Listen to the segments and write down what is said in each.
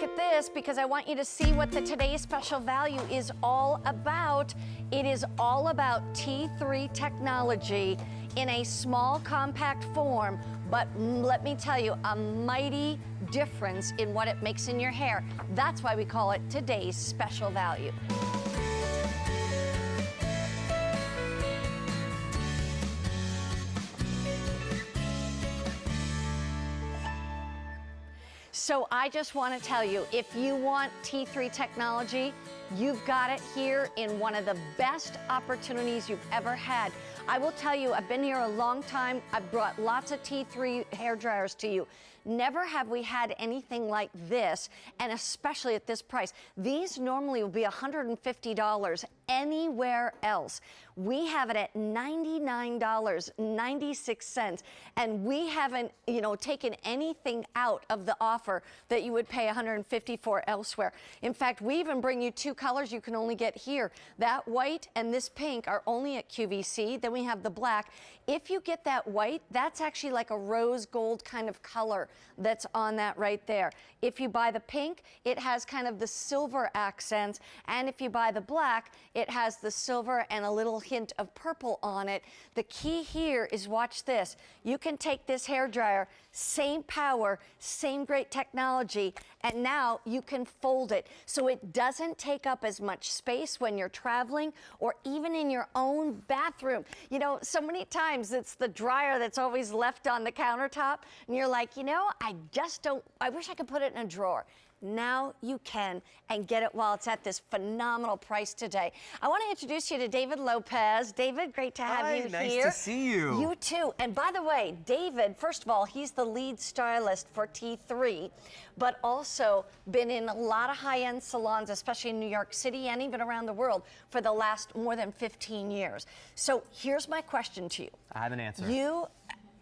look at this because I want you to see what the today's special value is all about. It is all about T3 technology in a small, compact form, but let me tell you, a mighty difference in what it makes in your hair. That's why we call it today's special value. So I just want to tell you, if you want T3 technology, you've got it here in one of the best opportunities you've ever had. I will tell you, I've been here a long time. I've brought lots of T3 hair dryers to you. Never have we had anything like this, and especially at this price. These normally will be $150 anywhere else. We have it at $99.96, and we haven't, taken anything out of the offer that you would pay $150 for elsewhere. In fact, we even bring you two colors you can only get here. That white and this pink are only at QVC. Then we have the black. If you get that white, that's actually like a rose gold kind of color that's on that right there. If you buy the pink, it has kind of the silver accents, and if you buy the black, it has the silver and a little hint of purple on it. The key here is, watch this. You can take this hair dryer, same power, same great technology, and now you can fold it so it doesn't take up as much space when you're traveling or even in your own bathroom. So many times it's the dryer that's always left on the countertop, and you're like, I wish I could put it in a drawer. Now you can, and get it while it's at this phenomenal price today. I want to introduce you to David Lopez. David, great to have you nice here. Nice to see you. You too. And by the way, David, first of all, he's the lead stylist for T3, but also been in a lot of high-end salons, especially in New York City and even around the world, for the last more than 15 years. So here's my question to you. I have an answer.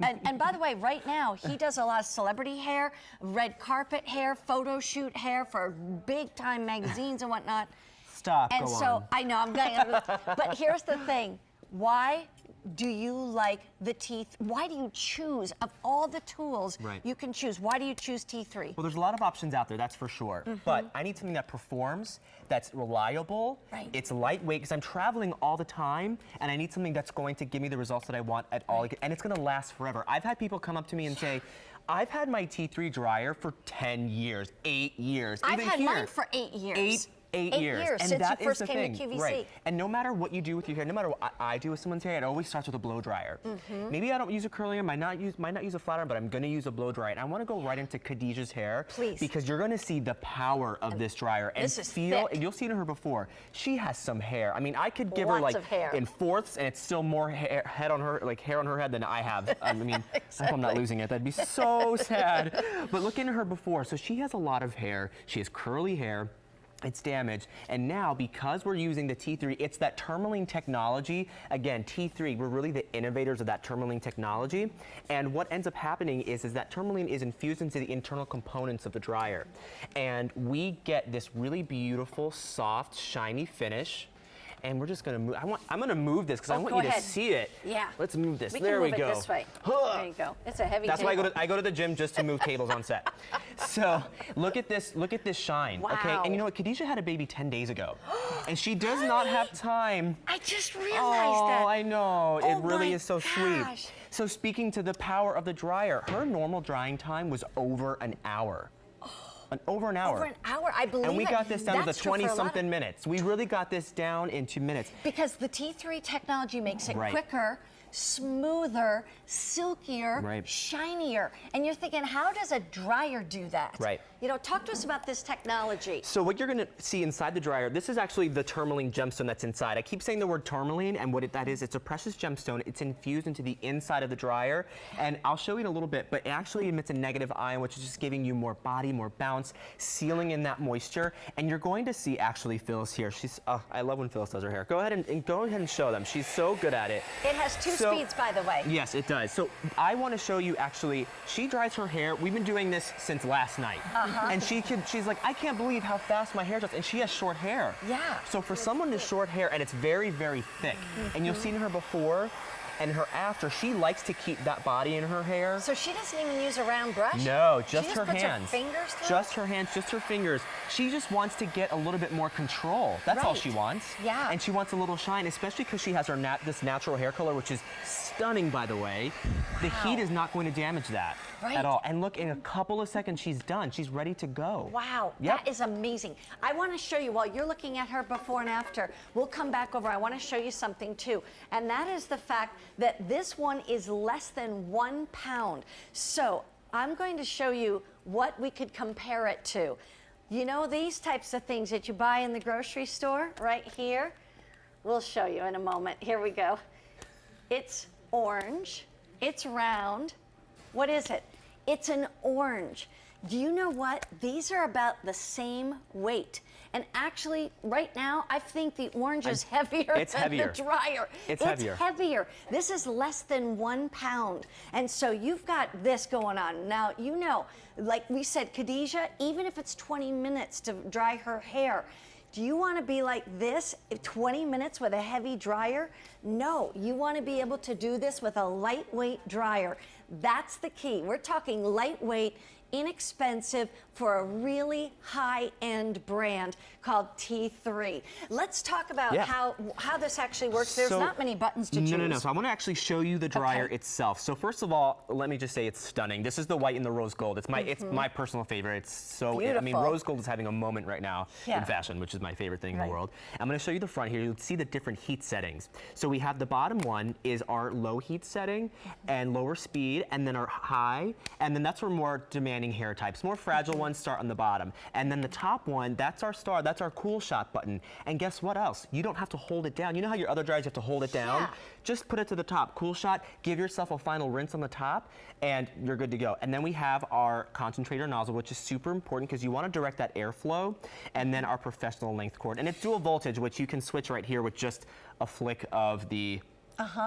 And by the way, right now, he does a lot of celebrity hair, red carpet hair, photo shoot hair for big-time magazines and whatnot. Stop, and go so, on. I know, I'm going to, but here's the thing. Why do you like the why do you choose, of all the tools you can choose, why do you choose T3? Well, there's a lot of options out there, that's for sure. But I need something that performs, that's reliable, it's lightweight, because I'm traveling all the time, and I need something that's going to give me the results that I want at all, and it's going to last forever. I've had people come up to me and say, I've had my T3 dryer for 10 years, 8 years. I've had mine for 8 years. 8 years. And since you first came to QVC. Right. And no matter what you do with your hair, no matter what I do with someone's hair, it always starts with a blow dryer. Maybe I don't use a curly iron, might not use a flat iron, but I'm going to use a blow dryer. And I want to go right into Khadijah's hair. Please. Because you're going to see the power of this dryer. And this is thick. And you'll see it in her before. She has some hair. I mean, I could give her Lots of hair. in fourths, and it's still more hair on her head than I have. I mean, I hope I'm not losing it. That'd be so sad. But look into her before. So she has a lot of hair. She has curly hair. It's damaged, and now because we're using the T3, it's that tourmaline technology. Again, T3, we're really the innovators of that tourmaline technology, and what ends up happening is that tourmaline is infused into the internal components of the dryer, and we get this really beautiful, soft, shiny finish. And we're just gonna move. I'm gonna move this because I want you to see it. Yeah. Let's move this. We there can we move go. It this way. There you go. It's a heavy That's table. why I go to the gym just to move tables on set. So look at this shine. Wow. Okay. And you know what? Khadijah had a baby 10 days ago, and she does not have time. I just realized that. that. I know. Oh it really is so gosh. sweet. So speaking to the power of the dryer, her normal drying time was over an hour. Over an hour. Over an hour, I believe it. And we got this down to the That's true for a lot 20-something minutes. We really got this down in 2 minutes. Because the T3 technology makes it quicker, smoother, silkier, shinier. And you're thinking, how does a dryer do that? Right. Talk to us about this technology. So what you're going to see inside the dryer, this is actually the tourmaline gemstone that's inside. I keep saying the word tourmaline, and what that is, it's a precious gemstone. It's infused into the inside of the dryer, and I'll show you in a little bit, but it actually emits a negative ion, which is just giving you more body, more bounce, sealing in that moisture, and you're going to see actually Phyllis here. She's, I love when Phyllis does her hair. Go ahead and show them. She's so good at it. It has two speeds, by the way. Yes, it does. So I want to show you actually, she dries her hair. We've been doing this since last night. And she's like, I can't believe how fast my hair dries. And she has short hair. Yeah. So for someone with short hair, and it's very, very thick, and you'll see in her before, And her after, she likes to keep that body in her hair. So she doesn't even use a round brush? No, just her puts hands. Her fingers through? Just her hands, just her fingers. She just wants to get a little bit more control. That's all she wants. Yeah. And she wants a little shine, especially because she has her this natural hair color, which is stunning, by the way. The heat is not going to damage that at all. And look, in a couple of seconds, she's done. She's ready to go. Wow, Yep. that is amazing. I want to show you, while you're looking at her before and after, we'll come back over. I want to show you something too. And that is the fact that this one is less than 1 pound. So I'm going to show you what we could compare it to. You know these types of things that you buy in the grocery store right here? We'll show you in a moment. Here we go. It's orange. It's round. What is it? It's an orange. Do you know what? These are about the same weight. And actually, right now, I think the orange is heavier than the dryer. It's heavier. It's heavier. This is less than 1 pound. And so you've got this going on. Now, you know, like we said, Khadijah, even if it's 20 minutes to dry her hair, do you want to be like this 20 minutes with a heavy dryer? No, you want to be able to do this with a lightweight dryer. That's the key. We're talking lightweight, inexpensive, for a really high-end brand called T3. Let's talk about how this actually works. There's not many buttons to choose. No. So I want to actually show you the dryer itself. So first of all, let me just say it's stunning. This is the white and the rose gold. It's my personal favorite. It's so beautiful. I mean, rose gold is having a moment right now in fashion, which is my favorite thing in the world. I'm going to show you the front here. You'll see the different heat settings. So we have the bottom one is our low heat setting and lower speed, and then our high, and then that's for more demanding hair types. More fragile ones start on the bottom. And then the top one, that's our star, that's our cool shot button. And guess what else? You don't have to hold it down. You know how your other dryers you have to hold it down? Just put it to the top. Cool shot, give yourself a final rinse on the top, and you're good to go. And then we have our concentrator nozzle, which is super important because you want to direct that airflow, and then our professional length cord. And it's dual voltage, which you can switch right here with just a flick of the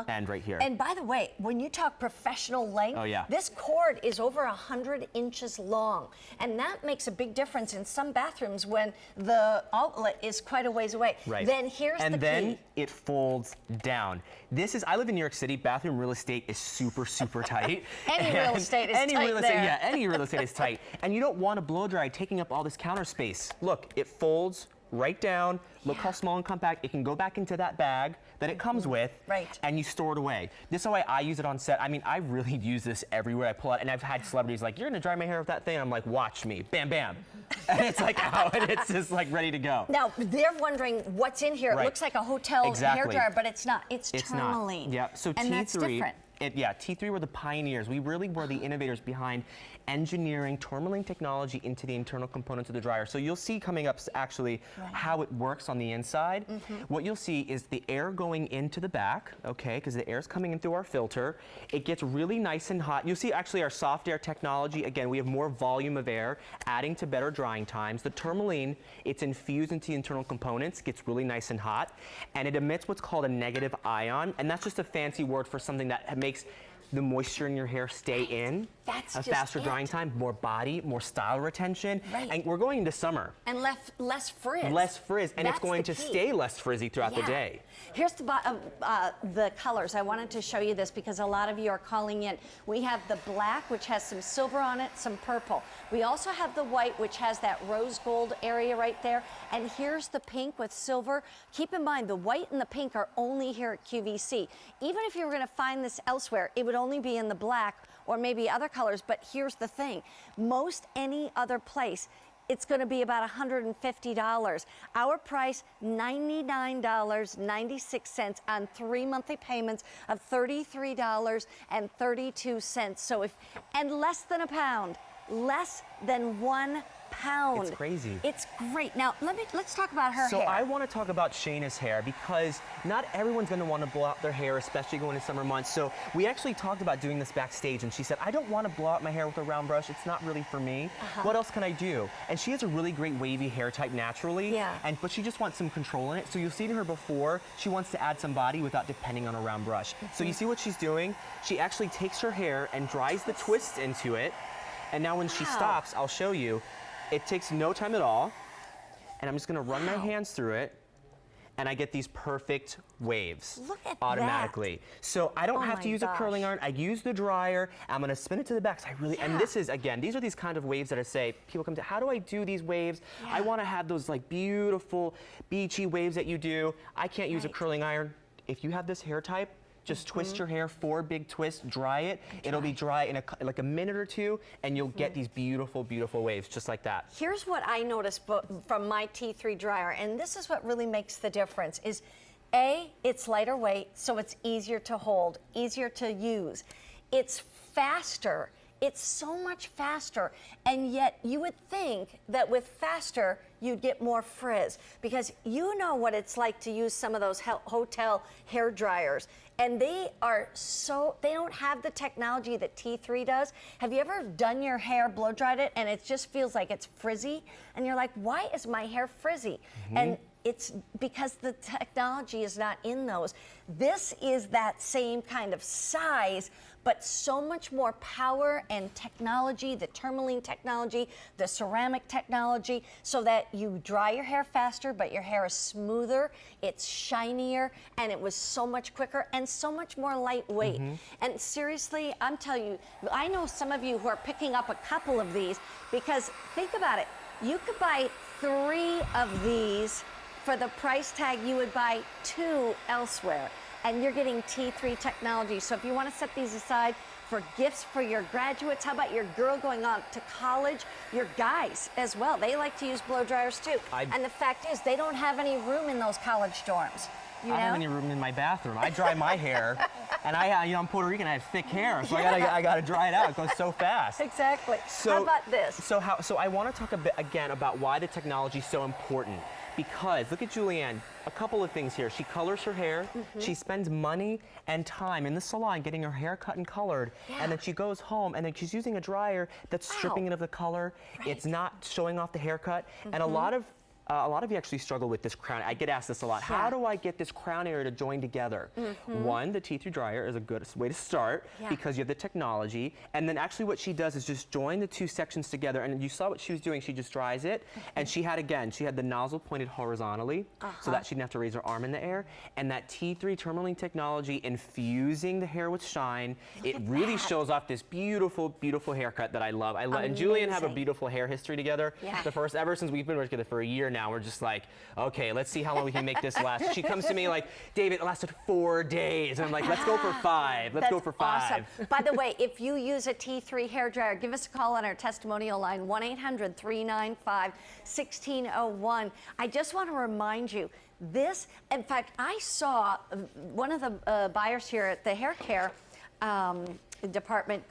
end right here. And by the way, when you talk professional length, this cord is over 100 inches long. And that makes a big difference in some bathrooms when the outlet is quite a ways away. Then here's the key. And then it folds down. This is, I live in New York City, bathroom real estate is super, super tight. Any real estate is tight there. Yeah, any real estate is tight. And you don't want a blow dry taking up all this counter space. Look, it folds right down. Look how small and compact. It can go back into that bag that it comes with, and you store it away. This is the way I use it on set. I mean, I really use this everywhere I pull out, and I've had celebrities like, you're gonna dry my hair with that thing? I'm like, watch me, bam, bam. And it's like, oh, and it's just like ready to go. Now, they're wondering what's in here. It looks like a hotel hairdryer, but it's not. It's tourmaline. Not. Yeah, so and T3, that's different. T3 were the pioneers. We really were the innovators behind engineering tourmaline technology into the internal components of the dryer. So you'll see coming up actually how it works on the inside. What you'll see is the air going into the back, okay, because the air is coming in through our filter. It gets really nice and hot. You'll see actually our soft air technology. Again, we have more volume of air, adding to better drying times. The tourmaline, it's infused into the internal components, gets really nice and hot, and it emits what's called a negative ion, and that's just a fancy word for something that makes the moisture in your hair stay in. That's a faster drying time, more body, more style retention. And we're going into summer. And less frizz. Less frizz, and it's going to stay less frizzy throughout the day. Here's the colors. I wanted to show you this because a lot of you are calling in. We have the black, which has some silver on it, some purple. We also have the white, which has that rose gold area right there. And here's the pink with silver. Keep in mind, the white and the pink are only here at QVC. Even if you were gonna find this elsewhere, it would only be in the black or maybe other colors, but here's the thing. Most any other place, it's gonna be about $150. Our price, $99.96 on 3 monthly payments of $33.32. So and less than a pound, less than 1 pound. It's crazy. It's great. Now, let's talk about her hair. So I want to talk about Shayna's hair because not everyone's going to want to blow out their hair, especially going into summer months. So we actually talked about doing this backstage, and she said, I don't want to blow out my hair with a round brush. It's not really for me. What else can I do? And she has a really great wavy hair type naturally, but she just wants some control in it. So you'll see to her before, she wants to add some body without depending on a round brush. So you see what she's doing? She actually takes her hair and dries the twists into it. And now when she stops, I'll show you. It takes no time at all, and I'm just gonna run my hands through it, and I get these perfect waves. Look at automatically. So I don't Oh have to my use a curling gosh. iron. I use the dryer. I'm gonna spin it to the back. So I really, and this is, again, these are these kind of waves that I say, people come to, how do I do these waves? I wanna have those like beautiful beachy waves that you do. I can't use a curling iron. If you have this hair type, just twist your hair, 4 big twists, dry it. It'll be dry in like a minute or 2, and you'll get these beautiful, beautiful waves just like that. Here's what I noticed from my T3 dryer, and this is what really makes the difference, is A, it's lighter weight, so it's easier to hold, easier to use. It's faster. It's so much faster, and yet you would think that with faster, you'd get more frizz, because you know what it's like to use some of those hotel hair dryers, and they don't have the technology that T3 does. Have you ever done your hair, blow dried it, and it just feels like it's frizzy, and you're like, why is my hair frizzy? And it's because the technology is not in those. This is that same kind of size, but so much more power and technology, the tourmaline technology, the ceramic technology, so that you dry your hair faster, but your hair is smoother, it's shinier, and it was so much quicker and so much more lightweight. And seriously, I'm telling you, I know some of you who are picking up a couple of these, because think about it, you could buy 3 of these for the price tag you would buy 2 elsewhere. And you're getting T3 technology. So if you want to set these aside for gifts for your graduates, how about your girl going on to college, your guys as well? They like to use blow dryers too. And the fact is, they don't have any room in those college dorms. You know? I don't have any room in my bathroom. I dry my hair, and I'm Puerto Rican. I have thick hair, so I gotta dry it out. It goes so fast. Exactly. So, how about this? So I want to talk a bit again about why the technology is so important. Because look at Julianne, a couple of things here. She colors her hair, she spends money and time in the salon getting her hair cut and colored, and then she goes home and then she's using a dryer that's stripping it of the color. It's not showing off the haircut, and a lot of you actually struggle with this crown. I get asked this a lot. How do I get this crown area to join together? One, the T3 dryer is a good way to start because you have the technology. And then actually what she does is just join the 2 sections together. And you saw what she was doing. She just dries it. And she had the nozzle pointed horizontally so that she didn't have to raise her arm in the air. And that T3 tourmaline technology infusing the hair with shine, it really shows off this beautiful, beautiful haircut that I love. And Julie and have a beautiful hair history together. Ever since we've been working together for a year now, we're just like, okay, let's see how long we can make this last. She comes to me like, David, it lasted 4 days. And I'm like, let's go for 5. Let's go for 5. Awesome. By the way, if you use a T3 hairdryer, give us a call on our testimonial line, 1-800-395-1601. I just want to remind you, this, in fact, I saw one of the buyers here at the hair care department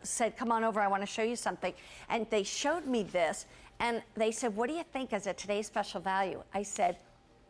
said, come on over, I want to show you something. And they showed me this. And they said, what do you think is a today's special value? I said,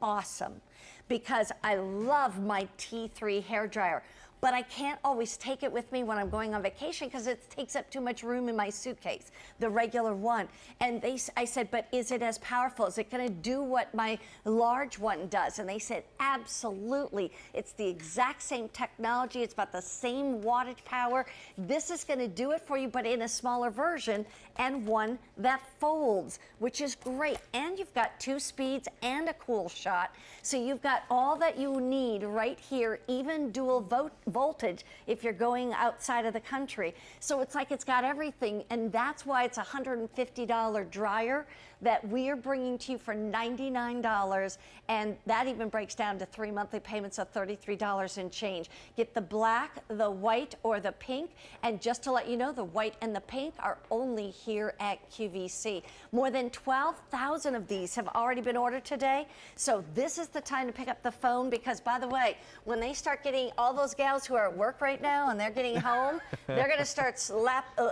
awesome, because I love my T3 hairdryer. But I can't always take it with me when I'm going on vacation because it takes up too much room in my suitcase, the regular one. And I said, but is it as powerful? Is it going to do what my large one does? And they said, absolutely. It's the exact same technology. It's about the same wattage power. This is going to do it for you, but in a smaller version and one that folds, which is great. And you've got 2 speeds and a cool shot. So you've got all that you need right here, even dual voltage if you're going outside of the country. So it's like it's got everything, and that's why it's a $150 dryer that we are bringing to you for $99, and that even breaks down to 3 monthly payments of $33 and change. Get the black, the white, or the pink, and just to let you know, the white and the pink are only here at QVC. More than 12,000 of these have already been ordered today, so this is the time to pick up the phone, because by the way, when they start getting all those gals who are at work right now and they're getting home, they're going to start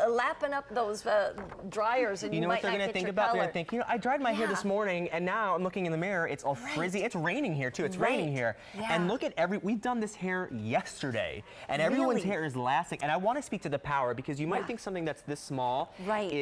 lapping up those dryers, and you know might what they're not going to get think your about? color. They're going to think, I dried my hair this morning, and now I'm looking in the mirror, it's all frizzy. It's raining here too. It's raining here. And look at we've done this hair yesterday, and everyone's hair is lasting. And I want to speak to the power, because you might think something that's this small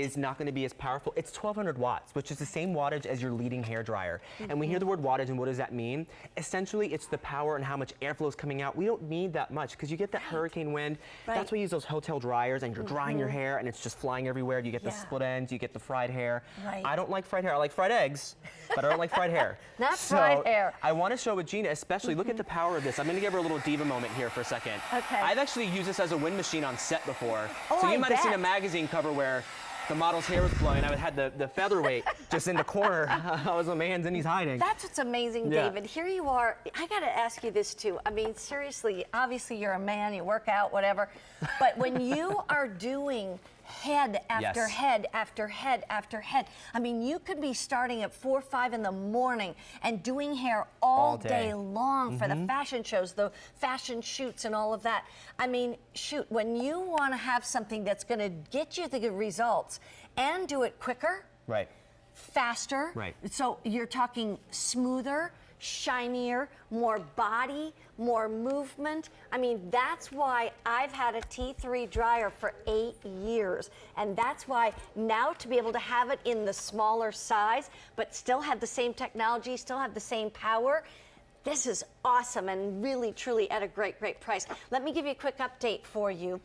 is not going to be as powerful. It's 1200 watts, which is the same wattage as your leading hair dryer. And we hear the word wattage, and what does that mean? Essentially, it's the power and how much airflow is coming out. We don't need that much because you get that hurricane wind. That's why you use those hotel dryers, and you're drying your hair, and it's just flying everywhere. You get the split ends, you get the fried hair. I don't like fried hair. I like fried eggs, but I don't like fried hair. Not fried hair. I want to show with Gina, especially, look at the power of this. I'm going to give her a little diva moment here for a second. Okay. I've actually used this as a wind machine on set before. Oh, so you I might have seen a bet. magazine cover where the model's hair was blowing. I had the featherweight just in the corner. I was on my hands and he's hiding. That's what's amazing, David. Here you are. I got to ask you this too. I mean, seriously, obviously you're a man, you work out, whatever. But when you are doing head after head after head after head, I mean, you could be starting at 4 or 5 in the morning and doing hair all day long for the fashion shows, the fashion shoots and all of that. I mean, shoot, when you want to have something that's going to get you the good results and do it quicker, faster, so you're talking smoother, shinier, more body, more movement. I mean, that's why I've had a T3 dryer for 8 years. And that's why now to be able to have it in the smaller size, but still have the same technology, still have the same power, this is awesome and really, truly at a great, great price. Let me give you a quick update for you.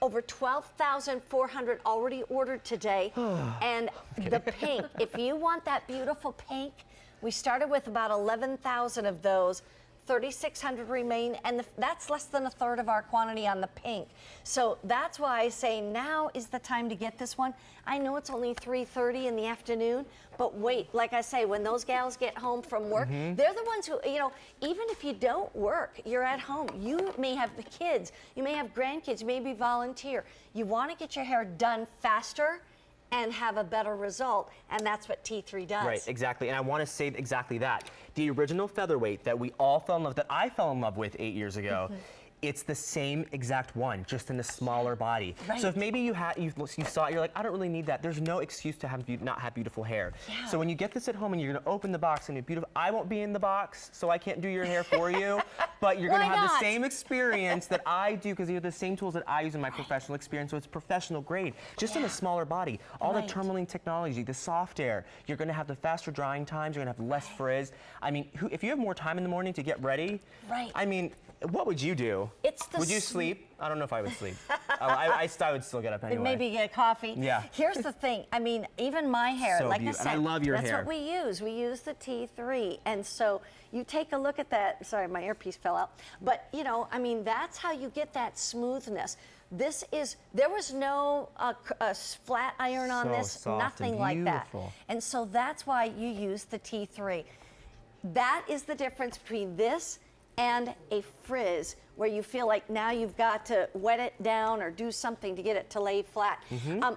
Over 12,400 already ordered today. And the pink, if you want that beautiful pink, we started with about 11,000 of those. 3,600 remain, and that's less than a third of our quantity on the pink. So that's why I say now is the time to get this one. I know it's only 3:30 in the afternoon, but wait, like I say, when those gals get home from work, they're the ones who, you know, even if you don't work, you're at home. You may have the kids, you may have grandkids, you may be volunteer. You want to get your hair done faster and have a better result, and that's what T3 does. Right, exactly, and I want to say exactly that. The original Featherweight that we all fell in love, that I fell in love with 8 years ago, it's the same exact one, just in a smaller body. So if maybe you saw it, you're like, I don't really need that. There's no excuse to not have beautiful hair. So when you get this at home and you're gonna open the box and you're beautiful, I won't be in the box, so I can't do your hair for you, but you're gonna have the same experience that I do because you have the same tools that I use in my professional experience, so it's professional grade, just in a smaller body. All the tourmaline technology, the soft air, you're gonna have the faster drying times, you're gonna have less frizz. I mean, if you have more time in the morning to get ready, I mean, what would you do? Would you sleep? I don't know if I would sleep. I would still get up anyway. Maybe get coffee. Yeah. Here's the thing. I mean, even my hair, So like I beautiful. said, And I love your that's hair. what we use. We use the T3. And so you take a look at that. Sorry, my earpiece fell out. But, you know, I mean, that's how you get that smoothness. There was no flat iron on this, soft nothing and like that. beautiful. And so that's why you use the T3. That is the difference between this and a frizz, where you feel like now you've got to wet it down or do something to get it to lay flat.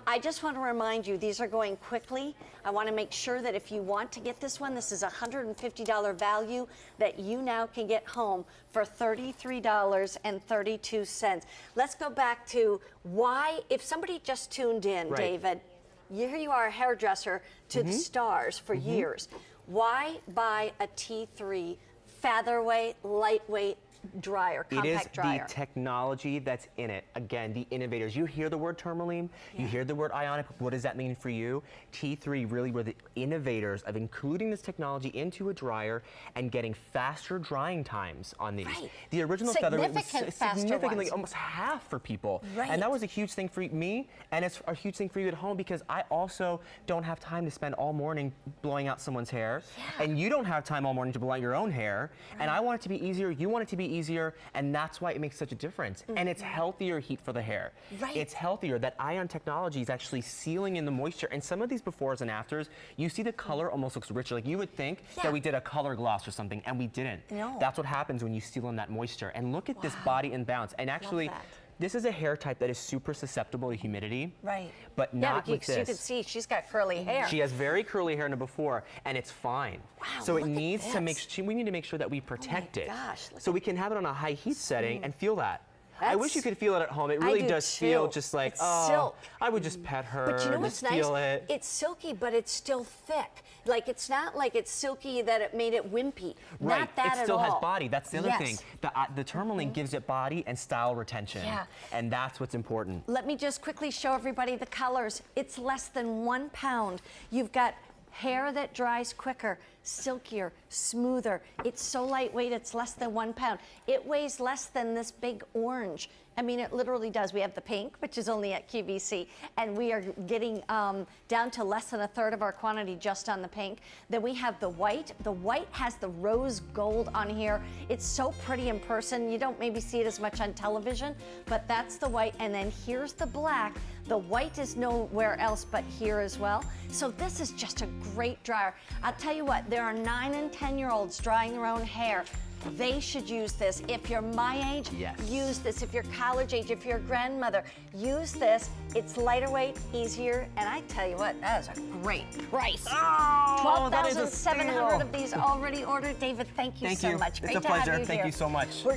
I just want to remind you, these are going quickly. I want to make sure that if you want to get this one, this is a $150 value that you now can get home for $33.32. Let's go back to why, if somebody just tuned in, David, here you are, a hairdresser to the stars for years. Why buy a T3 Featherweight, lightweight dryer, compact dryer? It is the technology that's in it. Again, the innovators. You hear the word tourmaline, you hear the word ionic. What does that mean for you? T3 really were the innovators of including this technology into a dryer and getting faster drying times on these. The original Featherweight was significantly almost half for people. And that was a huge thing for me, and it's a huge thing for you at home because I also don't have time to spend all morning blowing out someone's hair, and you don't have time all morning to blow out your own hair. And I want it to be easier, you want it to be easier, and that's why it makes such a difference. And it's healthier heat for the hair. It's healthier. That ion technology is actually sealing in the moisture. And some of these befores and afters, you see the color almost looks richer. Like you would think that we did a color gloss or something, and we didn't. That's what happens when you seal in that moisture. And look at this body and bounce. And actually, this is a hair type that is super susceptible to humidity. But not with this. You can see she's got curly hair. She has very curly hair in the before, and it's fine. So it needs to we need to make sure that we protect it. So we can have it on a high heat setting and feel that. I wish you could feel it at home. It really do does too. feel just like, It's oh, silk. I would just pet her. But you know what's just feel nice? it. It's silky, but it's still thick. Like, it's not like it's silky that it made it wimpy. Right. Not that it still at has all. body. That's the other Yes. thing. The tourmaline gives it body and style retention. Yeah. And that's what's important. Let me just quickly show everybody the colors. It's less than 1 pound. You've got hair that dries quicker, silkier, smoother. It's so lightweight, it's less than 1 pound. It weighs less than this big orange. I mean, it literally does. We have the pink, which is only at QVC, and we are getting down to less than a third of our quantity just on the pink. Then we have the white. The white has the rose gold on here. It's so pretty in person. You don't maybe see it as much on television, but that's the white. And then here's the black. The white is nowhere else but here as well. So this is just a great dryer. I'll tell you what, there are 9 and 10-year-olds drying their own hair. They should use this. If you're my age, yes. use this. If you're college age, if you're a grandmother, use this. It's lighter weight, easier, and I tell you what, that is a great price. Oh, that is a 12,700 steal. of these already ordered. David, thank you so much. It's Great a to have pleasure. you Thank here. you so much. We're